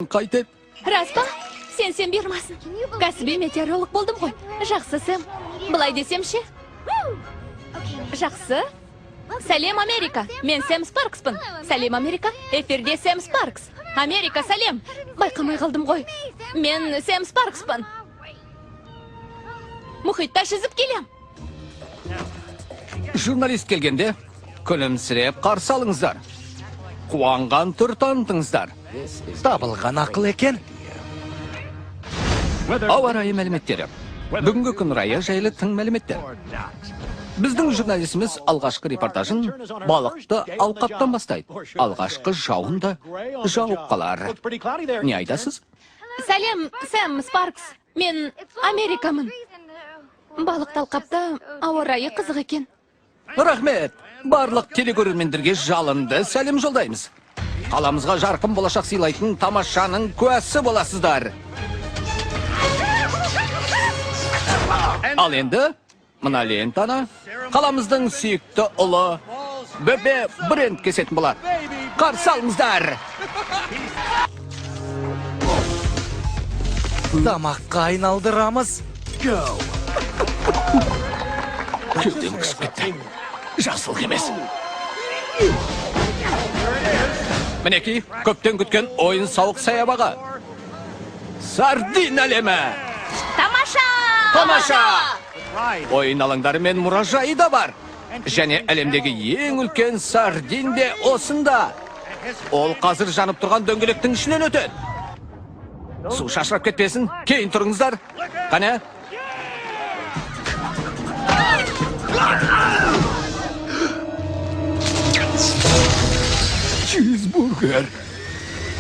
Қайтет. Рас па? Сен бермасын. Кәсіби метеоролог болдым ғой. Жақсы, Сэм. Былай десем ше? Жақсы. Сәлем, Америка. Мен Сэм Спаркспын. Сәлем, Америка. Эфирде Сэм Спаркс. Америка, сәлем. Байқамай қалдым ғой. Мен Сэм Спаркспын. Мұхитта жүзіп келем. Журналист келгенде, күлімсіреп қарсы алыңыздар. Қуанған түр танытыңыздар. Табылған ақыл екен. Ауа райы мәліметтері. Бүгінгі күн райы жайлы тың мәліметтер. Біздің журналистіміз алғашқы репортажын балықты алқаптан бастайды. Алғашқы жауын да жауып қалар. Не айтасыз? Сәлем, Сэм Спаркс. Мен Америкамын. Балықты алқапта ауа райы қызық екен. Рахмет. Барлық телекөрермендерге жалынды сәлем жолдаймыз. Қаламызға жарқын болашақ сыйлайтын тамашаның куәсі боласыздар. Ал енді, мына лентаны қаламыздың сүйікті ұлы Бөбе Бренд кесетін болады. Қарсы алыңыздар. Тамаққа айналдырамыз. Кеудем қысып кетті. Жасыл емес. Мінеки, көптен күткен ойын сауық саябағы. Сардин әлемі. Тамаша! Тамаша! Ойын алаңдары мен мұражайы да бар. Және әлемдегі ең үлкен сардин де осында. Ол қазір жанып тұрған дөңгелектің ішінен өтеді. Су шашырап кетпесін, кейін тұрыңыздар. Қане? Чизбургер.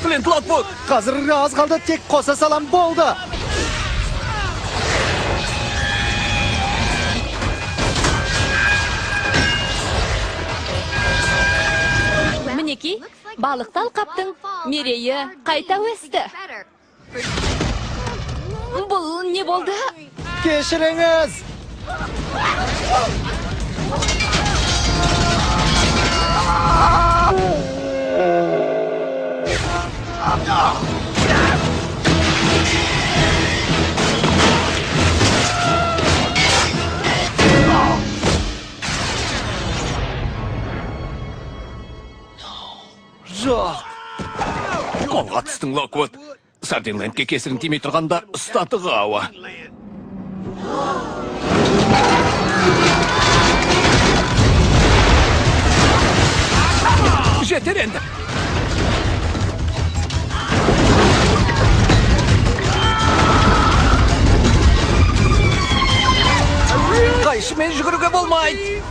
Флинт Локвуд. Қазір аз қалды, тек қоса салам болды. Мінеки, балықты алқаптың мерейі қайта өсті. Бұл не болды? Кешіріңіз. Жоқ. Қолға түстің, Локвуд. Сардинлендке кесірін тимей тұрғанда ұстатығы ауа. Жетер енді. Қайшымен жүгіруге болмайды.